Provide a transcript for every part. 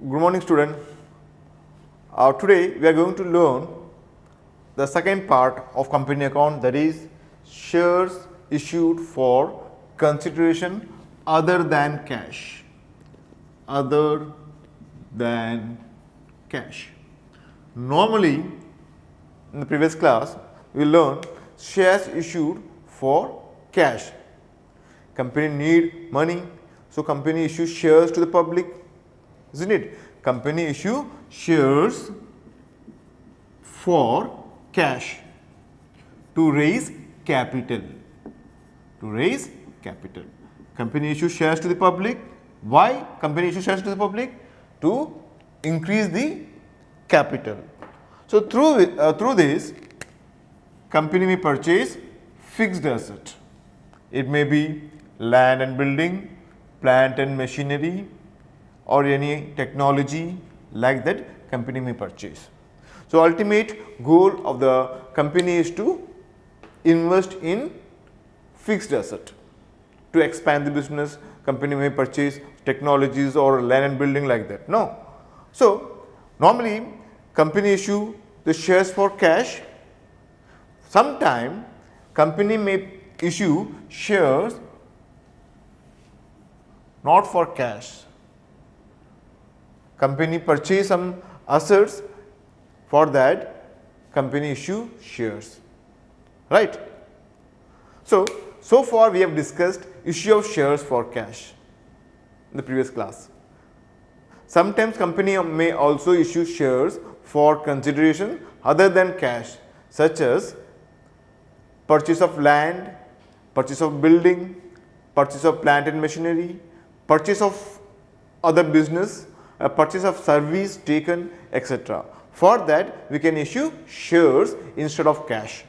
Good morning, student. Today we are going to learn the second part of company account, that is shares issued for consideration other than cash. Other than cash. Normally, in the previous class, we learned shares issued for cash. Company need money, so company issues shares to the public, isn't it? Company issue shares for cash to raise capital. To raise capital. Company issue shares to the public. Why company issue shares to the public? To increase the capital. So through this, company may purchase fixed asset. It may be land and building, plant and machinery, or any technology like that company may purchase. So ultimate goal of the company is to invest in fixed asset. To expand the business, company may purchase technologies or land and building like that. No. So normally company issue the shares for cash. Sometime company may issue shares not for cash. Company purchase some assets, for that company issue shares, right? So far we have discussed issue of shares for cash in the previous class. Sometimes company may also issue shares for consideration other than cash, such as purchase of land, purchase of building, purchase of plant and machinery, purchase of other business, purchase of service taken, etc. For that we can issue shares instead of cash.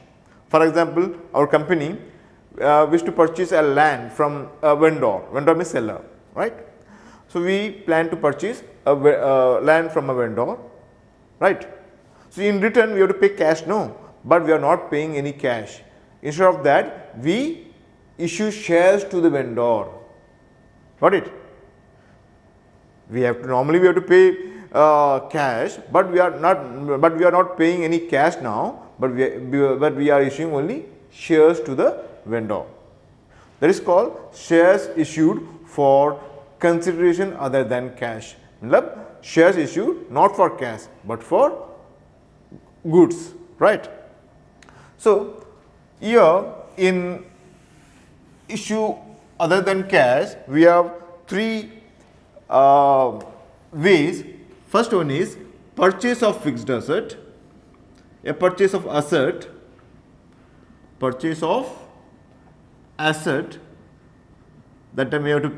For example, our company wish to purchase a land from a vendor. Vendor means seller, right? So we plan to purchase a land from a vendor, right? So in return we have to pay cash, no, but we are not paying any cash. Instead of that we issue shares to the vendor. Got it? Normally we have to pay cash, but we are not paying any cash now, but we are issuing only shares to the vendor. That is called shares issued for consideration other than cash. Shares issued not for cash but for goods, right? So here in issue other than cash we have three ways. First one is purchase of fixed asset, a purchase of asset, that time we have to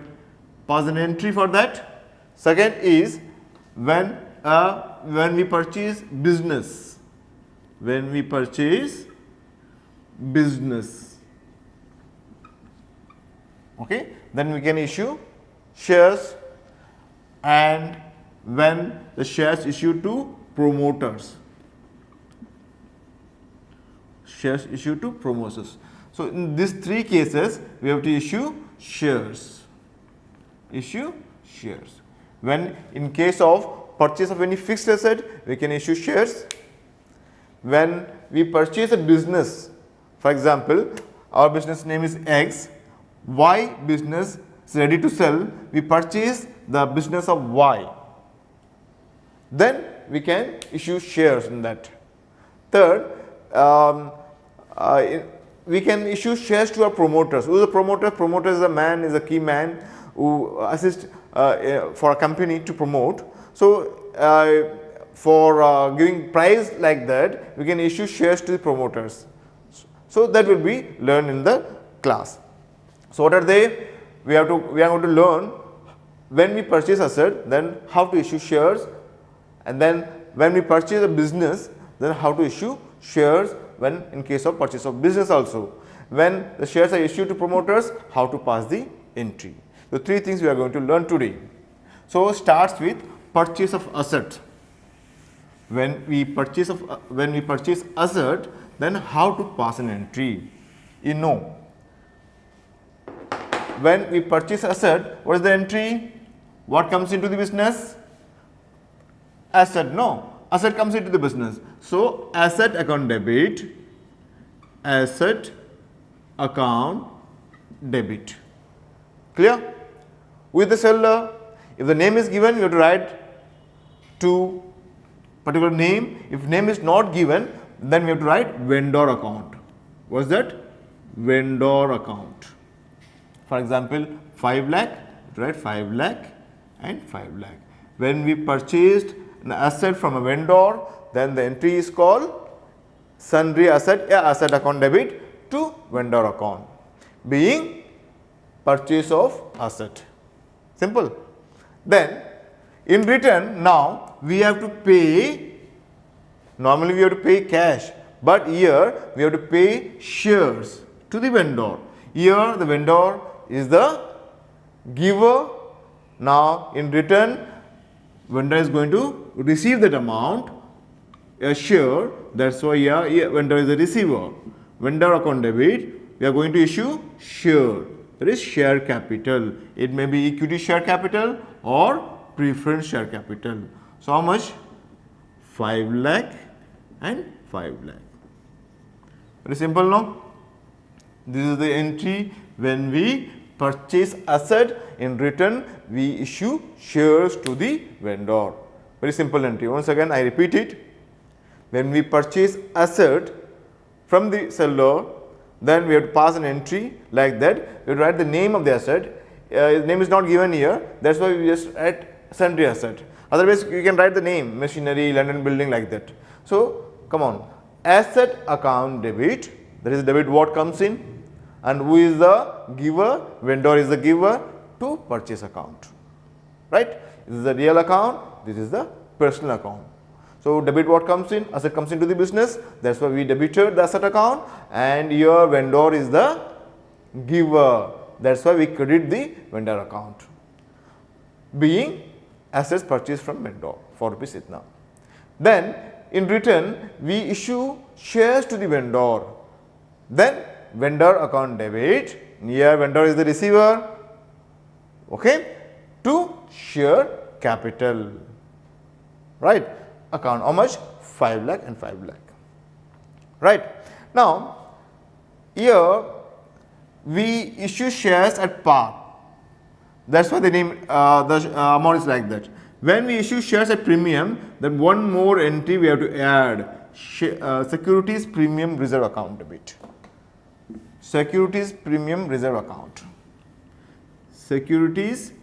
pass an entry for that. Second is when we purchase business, okay, then we can issue shares, and when the shares issued to promoters. So in these three cases we have to issue shares. When in case of purchase of any fixed asset we can issue shares. When we purchase a business, for example our business name is X, Y business is ready to sell, we purchase the business of Y, then we can issue shares in that. Third, we can issue shares to our promoters. Who is the promoter? Promoter is a key man who assists for a company to promote. So for giving prize like that, we can issue shares to the promoters. So that will be learned in the class. So what are they? We are going to learn when we purchase asset, then how to issue shares, and then when we purchase a business, then how to issue shares when in case of purchase of business also. When the shares are issued to promoters, how to pass the entry. So three things we are going to learn today. So starts with purchase of asset. When we purchase asset, then how to pass an entry. You know. When we purchase asset, what is the entry? What comes into the business? asset, no, asset comes into the business. So, asset account debit, asset account debit. Clear? With the seller, if the name is given, you have to write to particular name. If name is not given, then we have to write vendor account. What's that? Vendor account. For example, 5 lakh, write 5 lakh and 5 lakh. When we purchased an asset from a vendor, then the entry is called sundry asset, asset account debit to vendor account, being purchase of asset. Simple. Then in return, now we have to pay, normally we have to pay cash, but here we have to pay shares to the vendor. Here the vendor is the giver. Now in return, vendor is going to receive that amount, a share. That's why here vendor is the receiver. Vendor account debit, we are going to issue share. That is share capital. It may be equity share capital or preference share capital. So how much? 5 lakh and 5 lakh. Very simple, no? This is the entry when we purchase asset. In return, we issue shares to the vendor. Very simple entry. Once again, I repeat it. When we purchase asset from the seller, then we have to pass an entry like that. We have to write the name of the asset. His name is not given here. That's why we just write sundry asset. Otherwise, you can write the name, machinery, land and building, like that. So, come on. Asset account debit, that is debit what comes in, and who is the giver? Vendor is the giver to purchase account. Right? This is the real account, this is the personal account. So, debit what comes in? Asset comes into the business, that's why we debited the asset account, and your vendor is the giver. That's why we credit the vendor account, being assets purchased from vendor for rupees itna. Then in return, we issue shares to the vendor. Then vendor account debit, here vendor is the receiver, okay, to share capital, right, account. How much? 5 lakh and 5 lakh, right. Now here we issue shares at par. That's why the name, the amount is like that. When we issue shares at premium, then one more entry we have to add, securities premium reserve account debit. Securities premium reserve account. Securities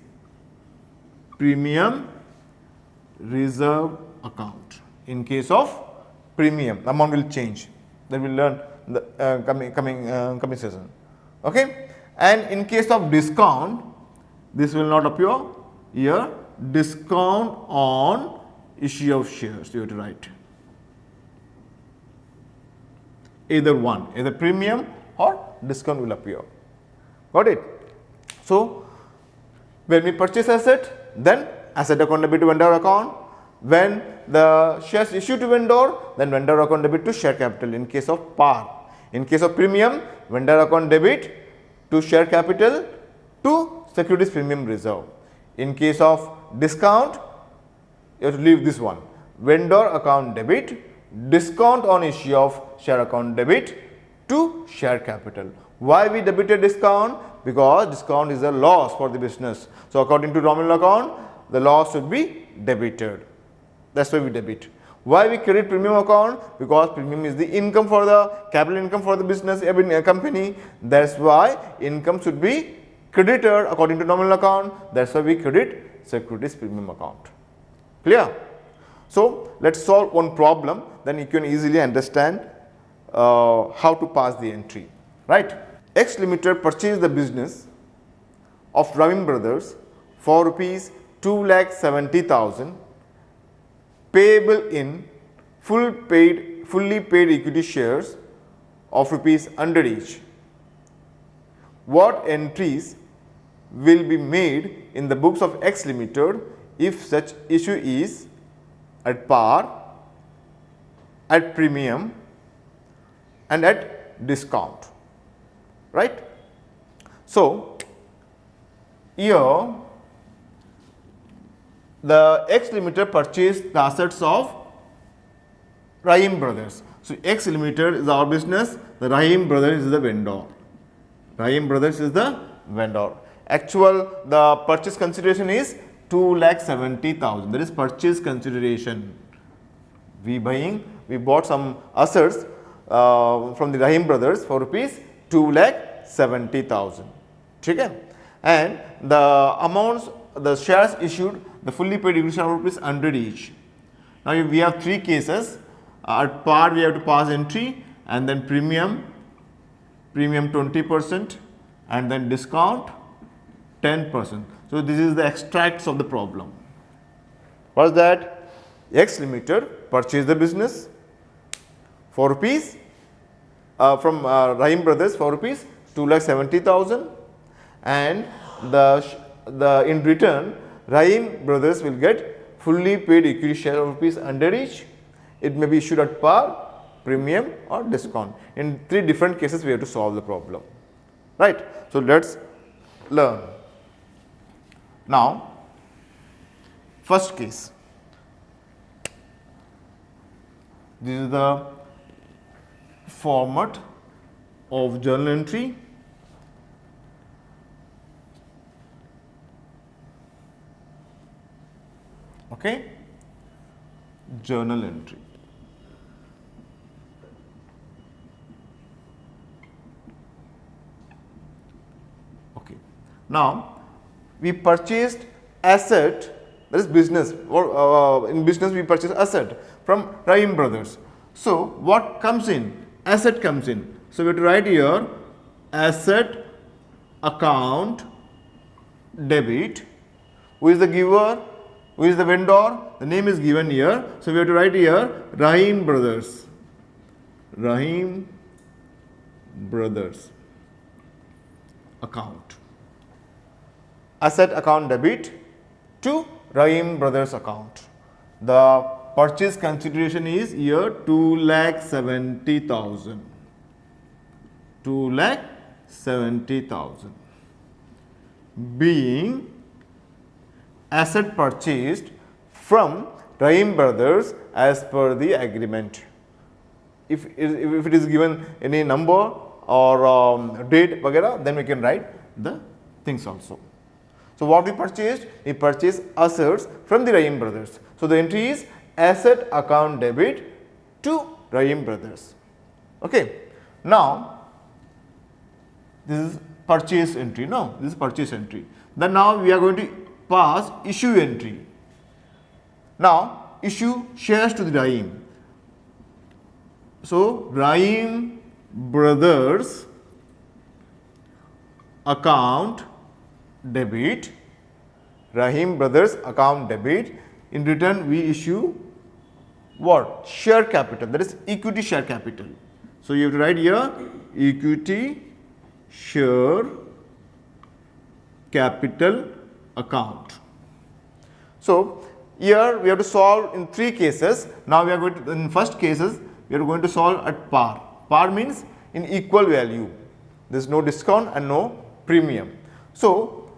premium reserve account. In case of premium, the amount will change. That we will learn in the coming session. Okay. And in case of discount, this will not appear here. Discount on issue of shares, you have to write either one, either premium or discount will appear. Got it? So when we purchase asset, then asset account debit to vendor account. When the shares issued to vendor, then vendor account debit to share capital in case of par. In case of premium, vendor account debit to share capital to securities premium reserve. In case of discount, you have to leave this one, vendor account debit, discount on issue of share account debit to share capital. Why we debited discount? Because discount is a loss for the business. So according to nominal account, the loss should be debited. That's why we debit. Why we credit premium account? Because premium is the income for the capital income for the business, company. That's why income should be credited according to nominal account. That's why we credit securities premium account. Clear? So let's solve one problem, then you can easily understand how to pass the entry. Right? X Limited purchased the business of Ravin Brothers for rupees 2,70,000, payable in fully paid equity shares of rupees 100 each. What entries will be made in the books of X Limited if such issue is at par, at premium and at discount, right? So here the X Limited purchased the assets of Rahim Brothers. So, X Limited is our business, the Rahim Brothers is the vendor. Rahim Brothers is the vendor. Actual the purchase consideration is 2,70,000. That is purchase consideration. We bought some assets from the Rahim Brothers for rupees 2,70,000. Okay? And the amounts, the shares issued, the fully paid equity share of rupees 100 each. Now we have three cases. At par we have to pass entry, and then premium 20%, and then discount 10%. So this is the extracts of the problem. What is that? X Limited purchased the business for rupees from Rahim Brothers for rupees 2,70,000, and the in return Rahim Brothers will get fully paid equity share of rupees 100 each. It may be issued at par, premium or discount. In three different cases we have to solve the problem, right. So, let us learn. Now, first case, this is the format of journal entry. Okay, journal entry. Okay. Now, we purchased asset, that is business, or in business we purchase asset from Rahim Brothers. So, what comes in? Asset comes in. So, we have to write here asset account debit. Who is the giver? Who is the vendor? The name is given here. So, we have to write here Rahim Brothers. Rahim Brothers account. Asset account debit to Rahim Brothers account. The purchase consideration is here 2,70,000. 2,70,000 being asset purchased from Rahim Brothers as per the agreement. If it is given any number or date vagera, then we can write the things also. So, what we purchased? We purchased assets from the Rahim Brothers. So, the entry is asset account debit to Rahim Brothers. Okay. Now, this is purchase entry. No, this is purchase entry. Then now we are going to pass issue entry. Now, issue shares to the Rahim. So, Rahim Brothers account debit, Rahim Brothers account debit. In return, we issue what? Share capital, that is equity share capital. So, you have to write here equity share capital account. So, here we have to solve in three cases. Now, we are going to, in first cases, we are going to solve at par. Par means in equal value. There is no discount and no premium. So,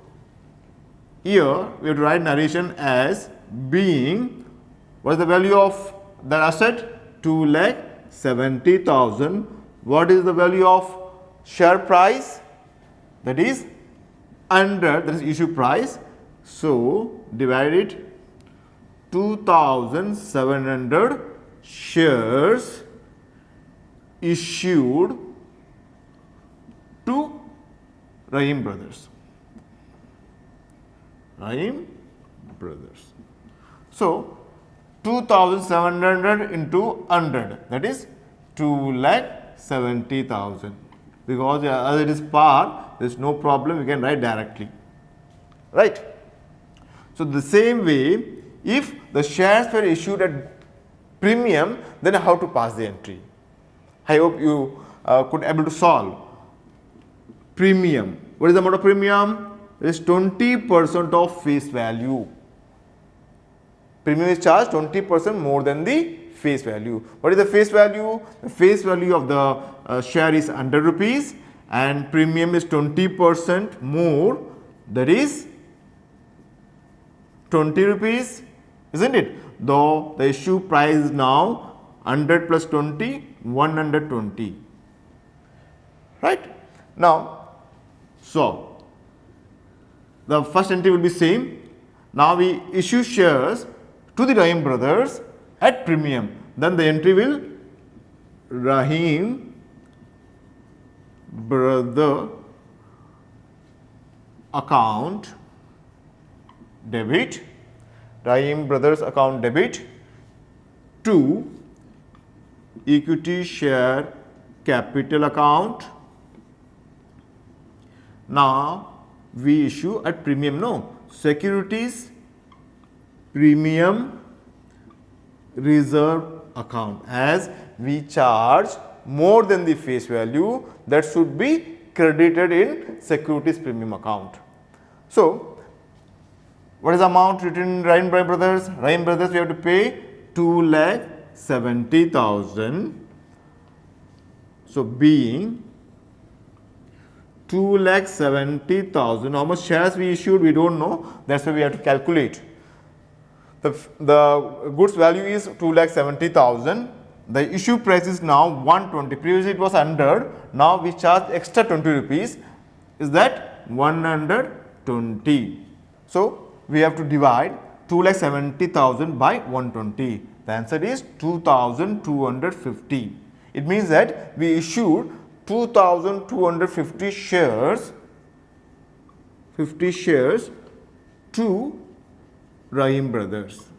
here we have to write narration as being, what is the value of the asset? 2,70,000. What is the value of share price? That is 100, that is issue price. So, divide it 2,700 shares issued to Rahim Brothers. Rahim Brothers. So, 2,700 into 100, that is 2,70,000. Because as it is par, there is no problem, we can write directly, right. So, the same way, if the shares were issued at premium, then how to pass the entry? I hope you could able to solve. Premium, what is the amount of premium? It is 20% of face value. Premium is charged 20% more than the face value. What is the face value? The face value of the share is 100 rupees and premium is 20% more, that is 20 rupees, isn't it? Though the issue price is now 100 plus 20, 120, right? Now, so the first entry will be same. Now we issue shares to the Rahim brothers at premium. Then the entry will Rahim brother account debit, Rahim brothers account debit to equity share capital account. Now we issue at premium, no, securities premium reserve account. As we charge more than the face value, that should be credited in securities premium account. So, what is the amount written in Rahim brothers? Rahim brothers, we have to pay 2,70,000. So, being 2,70,000, how much shares we issued, we don't know. That's why we have to calculate. The goods value is 2,70,000. The issue price is now 120. Previously it was 100. Now we charge extra 20 rupees. Is that 120? So we have to divide 2,70,000 by 120. The answer is 2,250. It means that we issued 2,250 shares, 50 shares to Rahim brothers.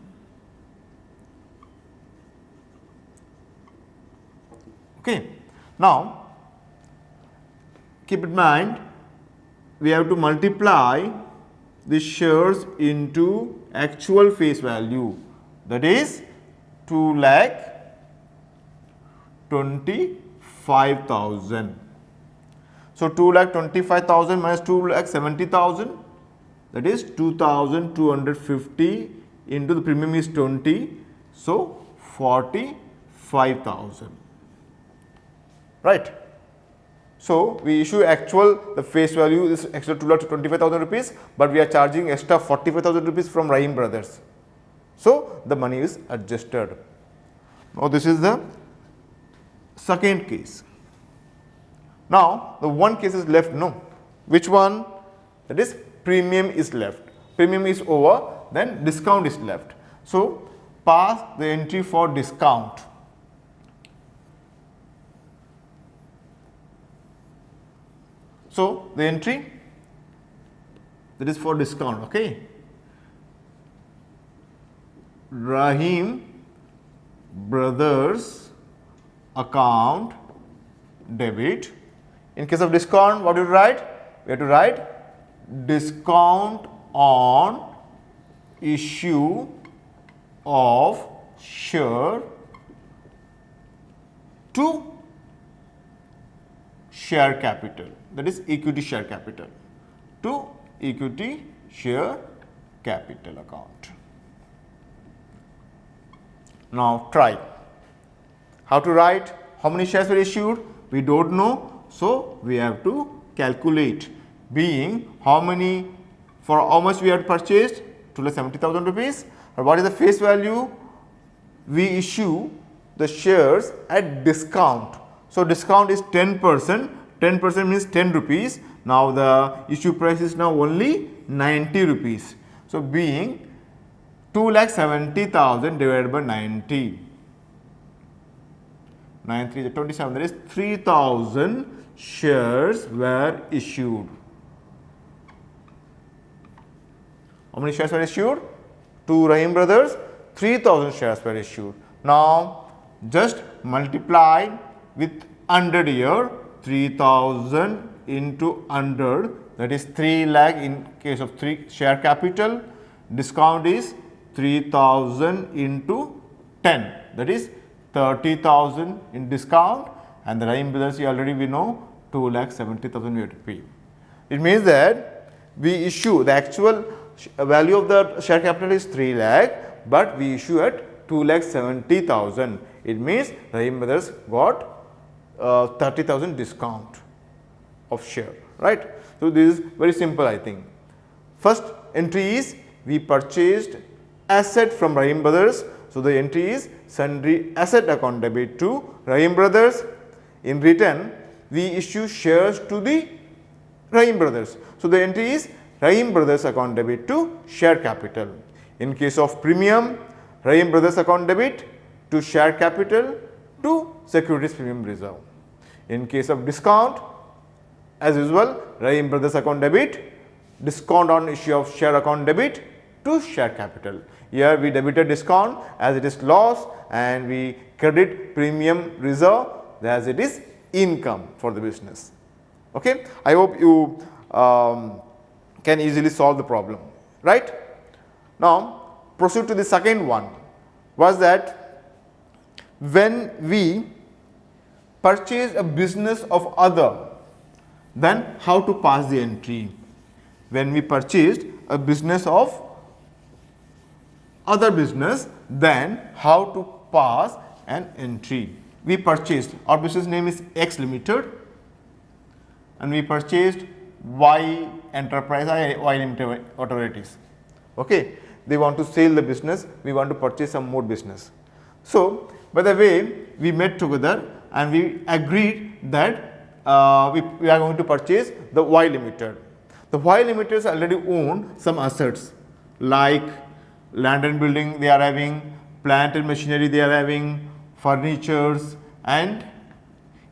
Okay. Now, keep in mind, we have to multiply the shares into actual face value, that is 2,25,000. So 2,25,000 minus 2,70,000, that is 2,250 into the premium is 20, so 45,000. Right. So we issue actual, the face value is extra 2,25,000 rupees, but we are charging extra 45,000 rupees from Rahim brothers. So the money is adjusted. Now this is the second case. Now the one case is left, no. Which one? That is premium is left. Premium is over, then discount is left. So pass the entry for discount. So the entry that is for discount, okay. Rahim brothers account debit. In case of discount, what do you write? We have to write discount on issue of share to share capital, that is equity share capital, to equity share capital account. Now try. How to write? How many shares were issued? We don't know. So we have to calculate, being how many, for how much we had purchased, 2,70,000 rupees. And what is the face value? We issue the shares at discount. So discount is 10%. 10% means 10 rupees. Now the issue price is now only 90 rupees. So being 2,70,000 divided by 90. 9 3 is 27. That is 3,000 shares were issued. How many shares were issued? To Rahim brothers, 3,000 shares were issued. Now just multiply with 100 here. 3,000 into 100, that is 3 lakh in case of 3 share capital. Discount is 3,000 into 10, that is 30,000 in discount, and the Rahim brothers already we know 2,70,000 we have to pay. It means that we issue the actual value of the share capital is 3 lakh, but we issue at 2,70,000. It means Rahim brothers got 30,000 discount of share, right. So this is very simple, I think. First entry is we purchased asset from Rahim Brothers. So, the entry is sundry asset account debit to Rahim Brothers. In return, we issue shares to the Rahim Brothers. So, the entry is Rahim Brothers account debit to share capital. In case of premium, Rahim Brothers account debit to share capital to securities premium reserve. In case of discount, as usual, Rahim Brothers account debit, discount on issue of share account debit to share capital. Here we debited discount as it is loss and we credit premium reserve as it is income for the business. Okay. I hope you can easily solve the problem, right. Now, proceed to the second one, was that when we purchase a business of other, then how to pass the entry. When we purchased a business of other business, then how to pass an entry. We purchased, our business name is X Limited, and we purchased Y Enterprise, Y Limited, whatever it is. Okay. They want to sell the business, we want to purchase some more business. So, by the way, we met together and we agreed that we are going to purchase the Y Limited. The Y Limited already own some assets like land and building they are having, plant and machinery they are having, furnitures, and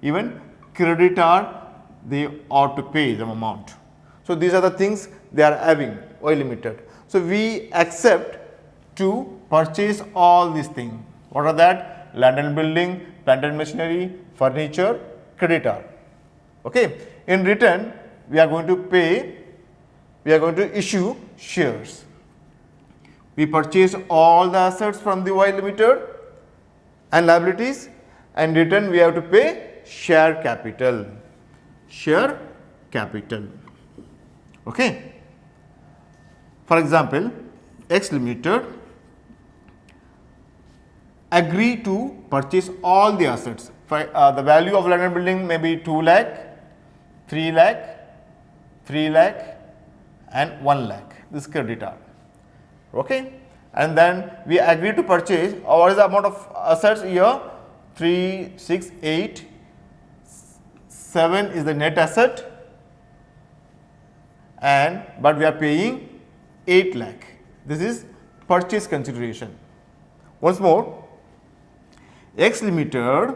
even creditor they ought to pay some amount. So, these are the things they are having, Y Limited. So, we accept to purchase all these things. What are that? Land and building, plant and machinery, furniture, creditor. Okay. In return, we are going to pay, we are going to issue shares. We purchase all the assets from the Y Limited and liabilities, and in return we have to pay share capital. Share capital. Okay. For example, X Limited agree to purchase all the assets. The value of land and building may be 2 lakh, 3 lakh, 3 lakh and 1 lakh. This is creditor. Okay. And then we agree to purchase, what is the amount of assets here? 3, 6, 8, 7 is the net asset, and but we are paying 8 lakh. This is purchase consideration. Once more, X Limited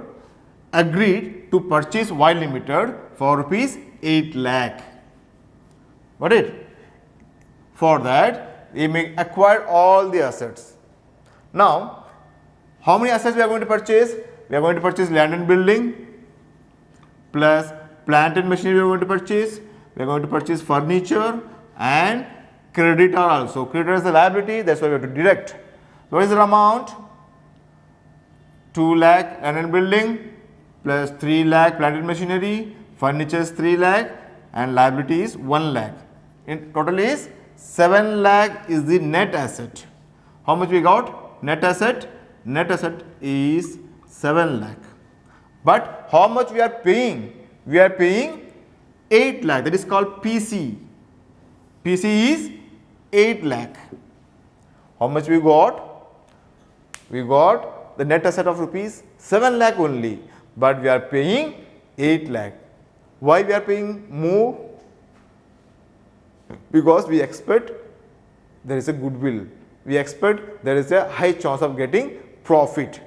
agreed to purchase Y Limited for rupees 8 lakh. Got it? For that, we may acquire all the assets. Now, how many assets we are going to purchase? We are going to purchase land and building plus plant and machinery we are going to purchase. We are going to purchase furniture and creditor also. Creditor is the liability, that is why we have to deduct. What is the amount? 2 lakh land and building plus 3 lakh plant and machinery, furniture is 3 lakh and liability is 1 lakh. In total is 7 lakh is the net asset. How much we got? Net asset? Net asset is 7 lakh. But how much we are paying? We are paying 8 lakh, that is called PC. PC is 8 lakh. How much we got? We got the net asset of rupees 7 lakh only, but we are paying 8 lakh. Why we are paying more? Because we expect there is a goodwill. We expect there is a high chance of getting profit.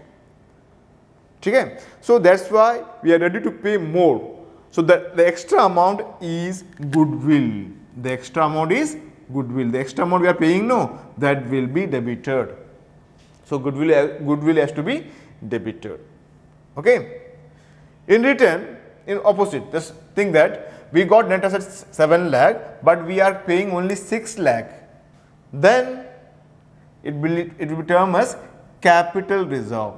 Okay? So, that is why we are ready to pay more. So, the extra amount is goodwill. The extra amount is goodwill. The extra amount we are paying, no, that will be debited. So, goodwill has to be debited. Okay? In return, in opposite, just think that we got net assets 7 lakh, but we are paying only 6 lakh. Then it will be termed as capital reserve.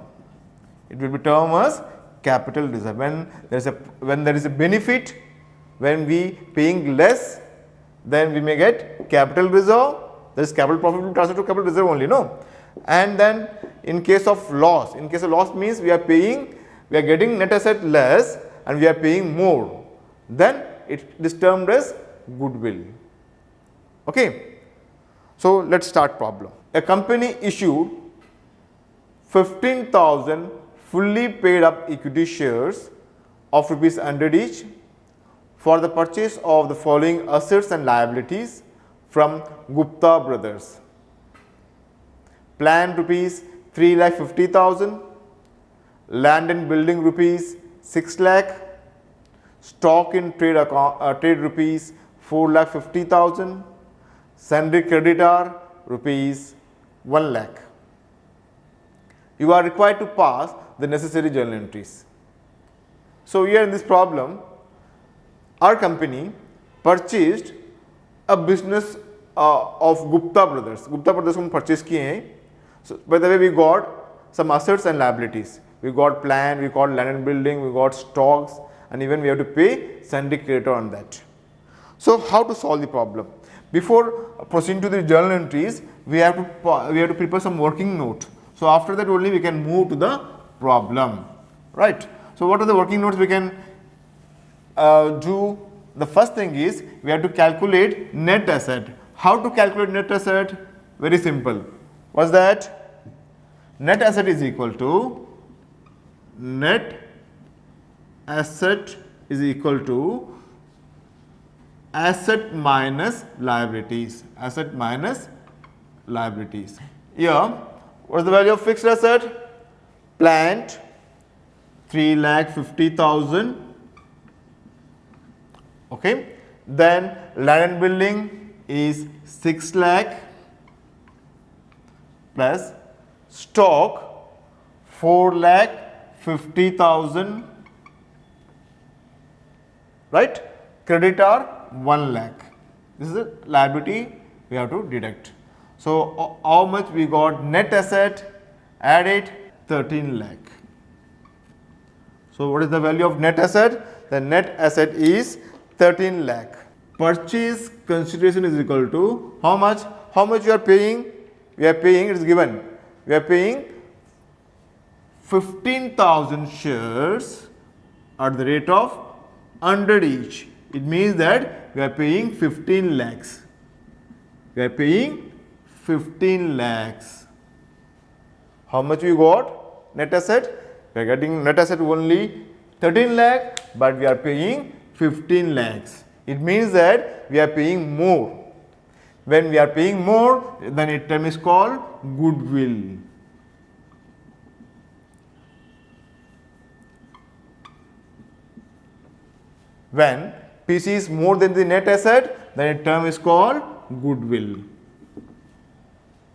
It will be termed as capital reserve. When there is a benefit, when we paying less, then we may get capital reserve. There is capital profit will transfer to capital reserve only, no. And then in case of loss, means we are getting net asset less and we are paying more. Then it is termed as goodwill. Okay. So, let us start problem. A company issued 15,000 fully paid up equity shares of rupees 100 each for the purchase of the following assets and liabilities from Gupta brothers. Plant rupees 3,50,000, land and building rupees 6 lakh, stock in trade rupees 4,50,000, sundry creditor rupees 1 lakh. You are required to pass the necessary journal entries. So, here in this problem, our company purchased a business of Gupta brothers. Gupta brothers को हम purchase किए हैं. So, by the way, we got some assets and liabilities. We got plant, we got land and building, we got stocks, and even we have to pay sundry creditor on that. So, how to solve the problem? Before proceeding to the journal entries, we have to prepare some working note. So, after that only we can move to the problem, right? So, what are the working notes we can do? The first thing is we have to calculate net asset. How to calculate net asset? Very simple. What's that? Net asset is equal to asset minus liabilities. Asset minus liabilities. Here, what is the value of fixed asset? Plant 3,50,000. Okay. Then land and building is 6 lakh plus stock 4,50,000, right? Creditor 1 lakh. This is a liability we have to deduct. So, how much we got net asset? Add it, 13 lakh. So, what is the value of net asset? The net asset is 13 lakh. Purchase consideration is equal to how much? How much you are paying? We are paying, it is given. We are paying 15,000 shares at the rate of 100 each. It means that we are paying 15 lakhs. We are paying 15 lakhs. How much we got? Net asset? We are getting net asset only 13 lakh, but we are paying 15 lakhs. It means that we are paying more. When we are paying more, then a term is called goodwill. When PC is more than the net asset, then a term is called goodwill.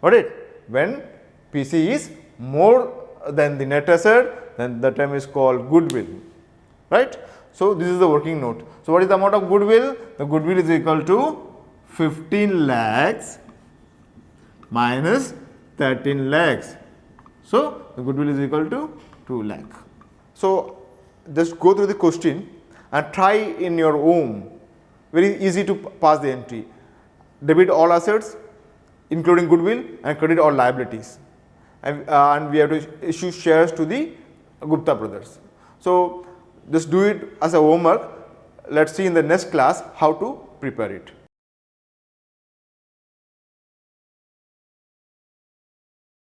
Got it? When PC is more than the net asset, then the term is called goodwill. Right? So, this is the working note. So, what is the amount of goodwill? The goodwill is equal to 15 lakhs minus 13 lakhs. So, the goodwill is equal to 2 lakh. So, just go through the question and try in your home. Very easy to pass the entry. Debit all assets including goodwill and credit all liabilities. And we have to issue shares to the Gupta brothers. So, just do it as a homework. Let us see in the next class how to prepare it.